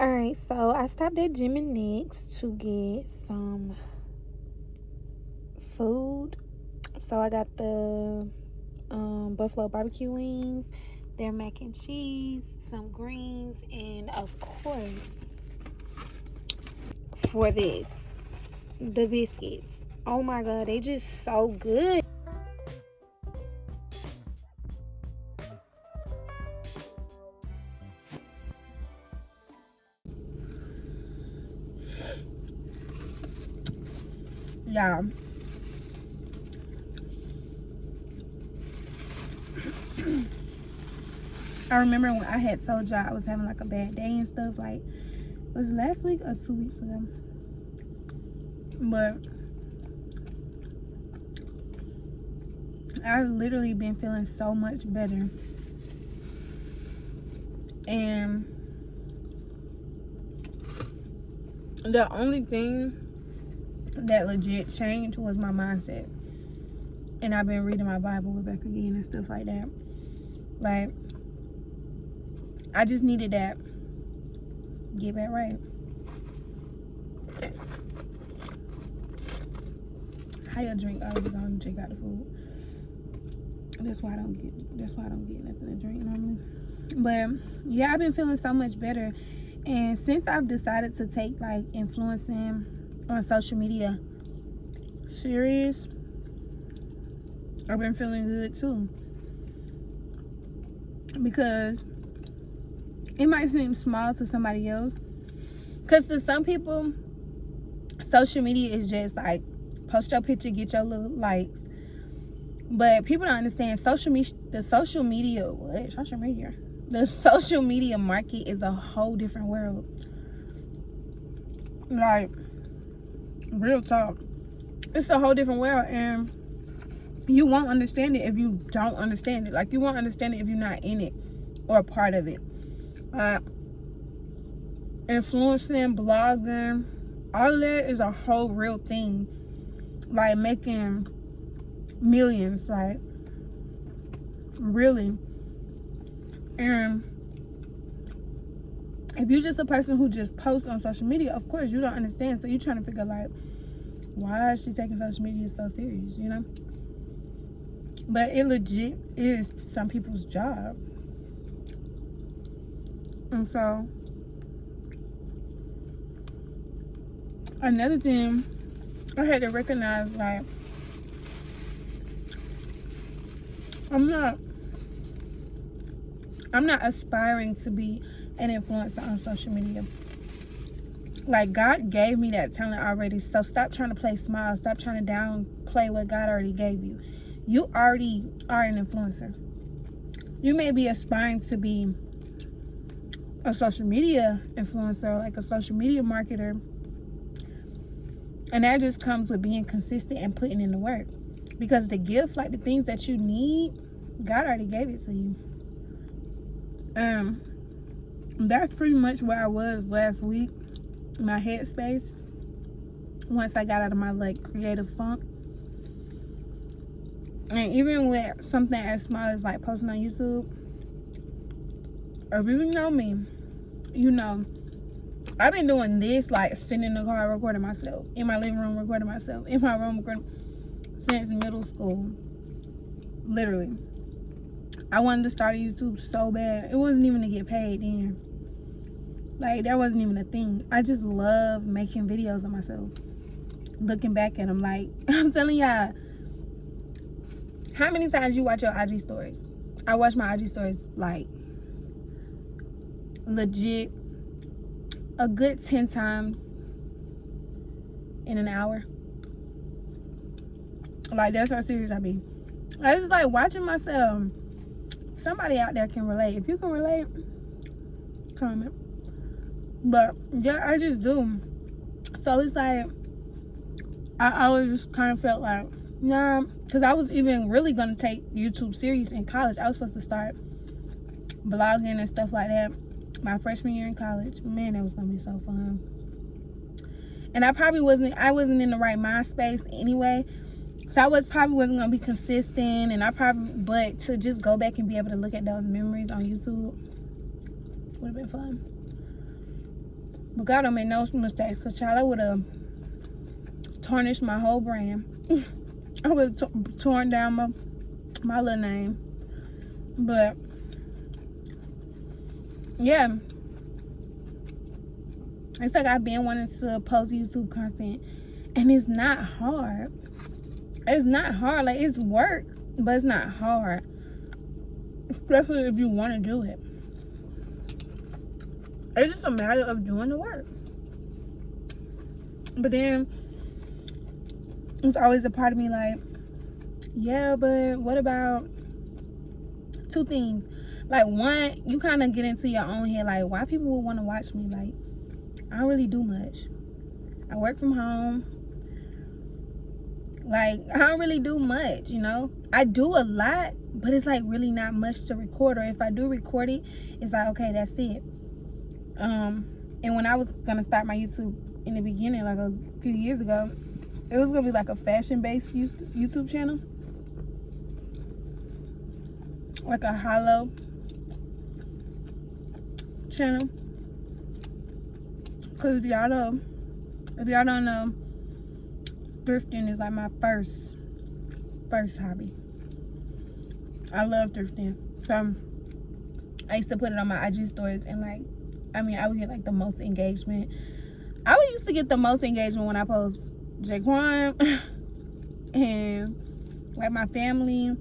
Alright, so I stopped at Jim and Nick's to get some food. So I got the buffalo barbecue wings, their mac and cheese, some greens, and of course, for this, the biscuits. Oh my god, they just so good. Yeah. I remember when I had told y'all I was having like a bad day and stuff, like, was it last week or 2 weeks ago? But I've literally been feeling so much better. And the only thing that legit changed was my mindset. And I've been reading my Bible back again and stuff like that. Like, I just needed that. Get back right. How you drink? Oh, you don't drink out the food. That's why I don't get nothing to drink normally. But yeah, I've been feeling so much better. And since I've decided to take like influencing on social media serious, I've been feeling good too. Because it might seem small to somebody else. Because to some people, social media is just like post your picture, get your little likes. But people don't understand the social media market is a whole different world. Like, real talk. It's a whole different world, and you won't understand it if you don't understand it. Like, you won't understand it if you're not in it or a part of it. Influencing, blogging, all of that is a whole real thing. Like, making millions, like, really. And if you're just a person who just posts on social media, of course you don't understand. So you're trying to figure, like, why is she taking social media so serious, you know? But it legit is some people's job. And so another thing I had to recognize, like, I'm not aspiring to be an influencer on social media. Like, God gave me that talent already. So stop trying to play small. Stop trying to downplay what God already gave you. You already are an influencer. You may be aspiring to be a social media influencer, like a social media marketer. And that just comes with being consistent and putting in the work. Because the gift, like the things that you need, God already gave it to you. That's pretty much where I was last week. My headspace. Once I got out of my like creative funk. And even with something as small as like posting on YouTube, if you know me, you know I've been doing this, like sitting in the car recording myself, in my living room recording myself, in my room recording, since middle school. Literally. I wanted to start a YouTube so bad. It wasn't even to get paid then. Like, that wasn't even a thing. I just love making videos of myself. Looking back at them, like, I'm telling y'all, how many times you watch your IG stories? I watch my IG stories, like, legit a good 10 times in an hour. Like, that's how serious I be. I just like watching myself. Somebody out there can relate. If you can relate, comment. But yeah, I just do. So it's like, I always just kind of felt like, nah, because I was even really going to take YouTube serious in college. I was supposed to start vlogging and stuff like that my freshman year in college. Man, that was going to be so fun. And I wasn't in the right mind space anyway. So I probably wasn't going to be consistent. And but to just go back and be able to look at those memories on YouTube would have been fun. But God don't make no mistakes, because child, I would have tarnished my whole brand. I would have torn down my little name. But yeah, it's like I've been wanting to post YouTube content, and it's not hard. It's not hard. Like, it's work, but it's not hard, especially if you want to do it. It's just a matter of doing the work. But then it's always a part of me like, yeah, but what about two things? Like, one, you kind of get into your own head, like, why people would want to watch me? Like, I don't really do much. I work from home. Like, I don't really do much, you know? I do a lot, but it's like really not much to record. Or if I do record it, it's like, okay, that's it. And when I was gonna start my YouTube in the beginning, like a few years ago, it was gonna be like a fashion-based YouTube channel, like a hollow channel. Cause if y'all don't know, thrifting is like my first hobby. I love thrifting, so I used to put it on my IG stories, and like, I mean, I would get like the most engagement. I would used to get the most engagement when I post Jaquan and like my family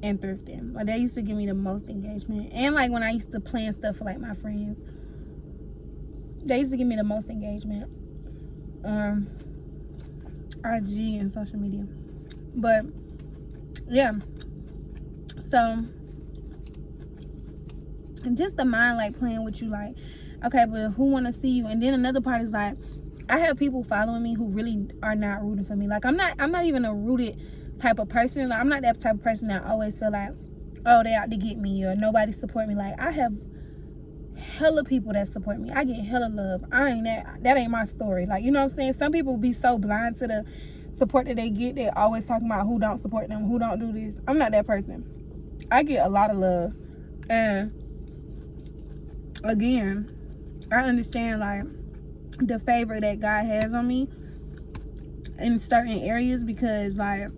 and thrifting. Like, they used to give me the most engagement. And like when I used to plan stuff for like my friends, they used to give me the most engagement on IG and social media. But yeah, so, and just the mind like playing with you, like, okay, but who want to see you? And then another part is like, I have people following me who really are not rooting for me. Like, I'm not even a rooted type of person. Like, I'm not that type of person that always feel like, oh, they out to get me or nobody support me. Like, I have hella people that support me. I get hella love. That ain't my story. Like, you know what I'm saying? Some people be so blind to the support that they get, they always talking about who don't support them, who don't do this. I'm not that person. I get a lot of love. And again, I understand like the favor that God has on me in certain areas, because like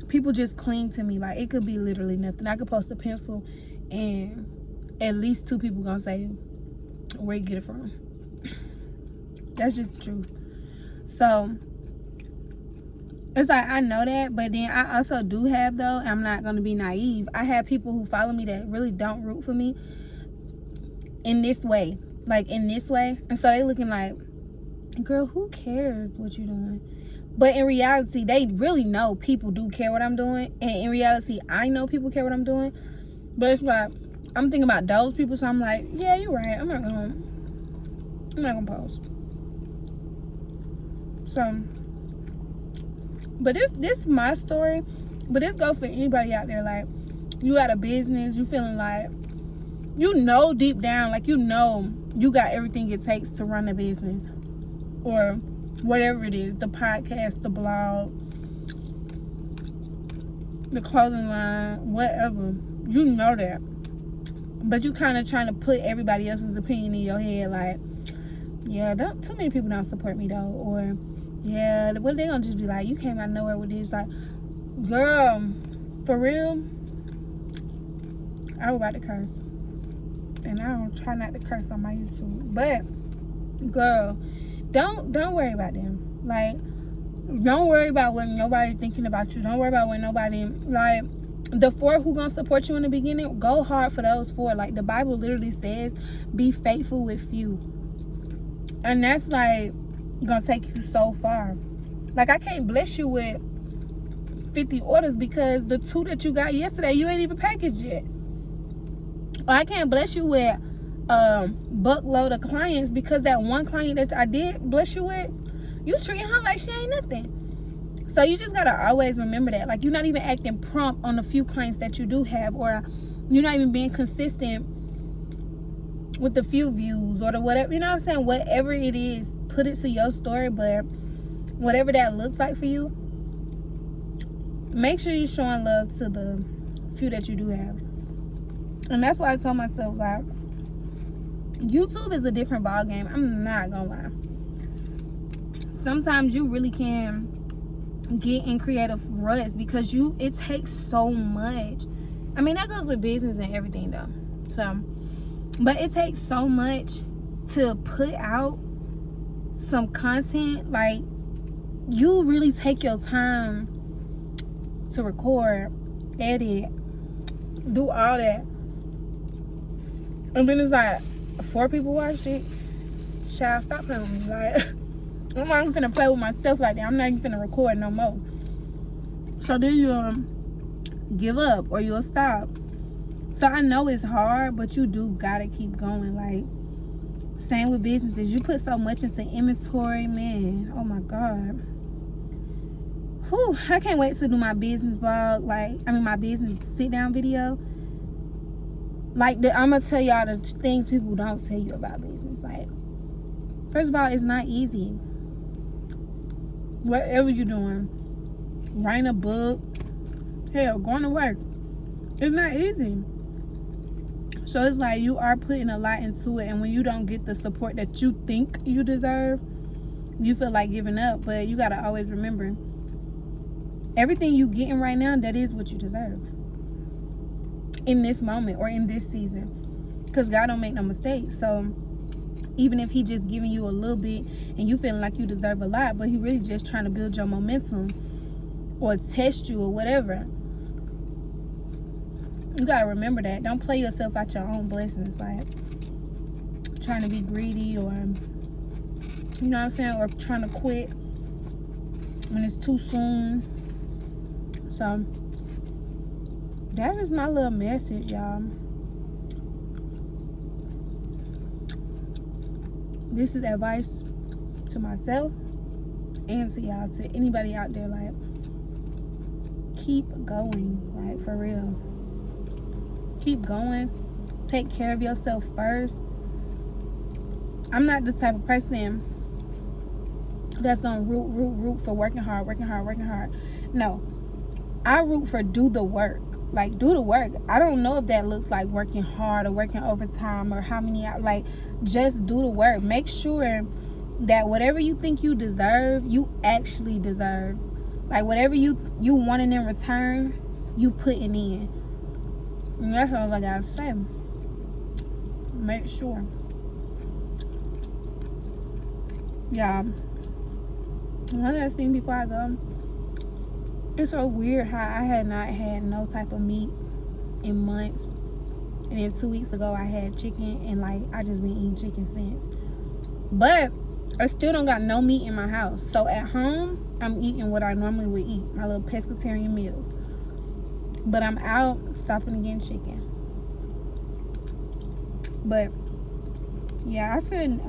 people just cling to me. Like, it could be literally nothing. I could post a pencil and at least 2 people gonna say, where you get it from? That's just the truth. So it's like, I know that, but then I also do have, though, I'm not gonna be naive, I have people who follow me that really don't root for me in this way, like in this way, and so they looking like, girl, who cares what you doing? But in reality, they really know people do care what I'm doing, and in reality, I know people care what I'm doing. But it's like, I'm thinking about those people, so I'm like, yeah, you're right, I'm not gonna post. So, but this my story, but this go for anybody out there. Like, you got a business, you feeling like, you know, deep down, like, you know you got everything it takes to run a business, or whatever it is, the podcast, the blog, the clothing line, whatever, you know that, but you kind of trying to put everybody else's opinion in your head, like, yeah, too many people don't support me though, or yeah, what they gonna just be like, you came out of nowhere with this? Like, girl, for real, I was about to curse, and I don't try not to curse on my YouTube, but girl, don't worry about them. Like, don't worry about what nobody's thinking about you. Don't worry about what nobody, like, the 4 who gonna support you in the beginning, go hard for those 4. Like, the Bible literally says, be faithful with few, and that's like gonna take you so far. Like, I can't bless you with 50 orders because the 2 that you got yesterday, you ain't even packaged yet. Or I can't bless you with buckload of clients because that one client that I did bless you with, you treating her like she ain't nothing. So you just gotta always remember that. Like, you're not even acting prompt on the few clients that you do have, or you're not even being consistent with the few views or the whatever, you know what I'm saying? Whatever it is, put it to your story, but whatever that looks like for you, make sure you're showing love to the few that you do have. And that's why I told myself, like, YouTube is a different ball game. I'm not gonna lie. Sometimes you really can get in creative ruts because it takes so much. I mean, that goes with business and everything though. So, but it takes so much to put out some content. Like, you really take your time to record, edit, do all that, and then it's like 4 people watched it. Child, stop playing with me. Like, I'm not even finna play with myself like that. I'm not even finna record no more. So then you'll give up or you'll stop. So I know it's hard, but you do gotta keep going. Like, same with businesses. You put so much into inventory, man. Oh my God. Whew, I can't wait to do my business vlog. My business sit down video. I'm gonna tell y'all the things people don't tell you about business. Like, first of all, it's not easy. Whatever you're doing, writing a book, hell, going to work, it's not easy. So it's like you are putting a lot into it, and when you don't get the support that you think you deserve, you feel like giving up. But you gotta always remember, everything you getting right now, that is what you deserve in this moment or in this season, because God don't make no mistakes. So even if he just giving you a little bit and you feeling like you deserve a lot, but he really just trying to build your momentum or test you or whatever, you gotta remember that. Don't play yourself out your own blessings, like trying to be greedy, or you know what I'm saying, or trying to quit when it's too soon. So that is my little message, y'all. This is advice to myself and to y'all, to anybody out there. Like, keep going, like, for real. Keep going. Take care of yourself first. I'm not the type of person that's gonna root for working hard. No, I root for do the work. Like, do the work. I don't know if that looks like working hard or working overtime or how many hours. Like, just do the work. Make sure that whatever you think you deserve, you actually deserve. Like, whatever you wanting in return, you putting in. And that's all I gotta say. Make sure. Yeah. Like I seen before I go, it's so weird how I had not had no type of meat in months, and then 2 weeks ago I had chicken, and like I just been eating chicken since. But I still don't got no meat in my house. So at home, I'm eating what I normally would eat, my little pescatarian meals. But I'm out stopping to get chicken. But yeah, I said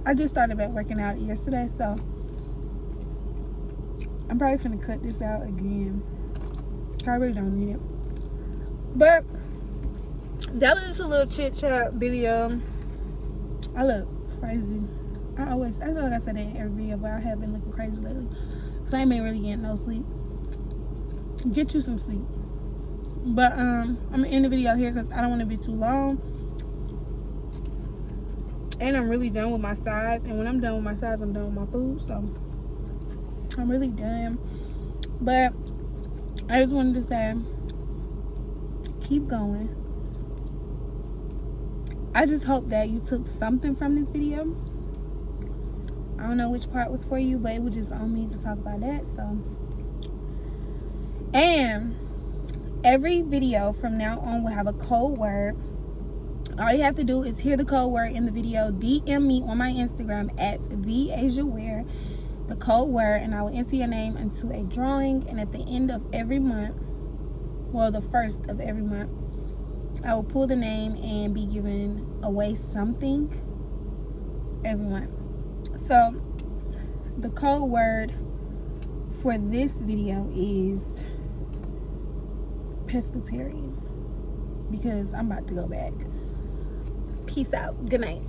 I just started back working out yesterday, so I'm probably finna cut this out again. I really don't need it. But that was just a little chit chat video. I look crazy. I feel like I said that in every video, but I have been looking crazy lately, so I ain't been really getting no sleep. Get you some sleep. But I'm gonna end the video here because I don't want to be too long. And I'm really done with my sides. And when I'm done with my sides, I'm done with my food. So I'm really done. But I just wanted to say, keep going. I just hope that you took something from this video. I don't know which part was for you, but it was just on me to talk about that. So, and every video from now on will have a code word. All you have to do is hear the code word in the video, DM me on my Instagram at @VAsiaWear, the code word, and I will enter your name into a drawing. And at the end of every month, well, the first of every month, I will pull the name and be giving away something every month. So the code word for this video is pescatarian, because I'm about to go back. Peace out. Good night.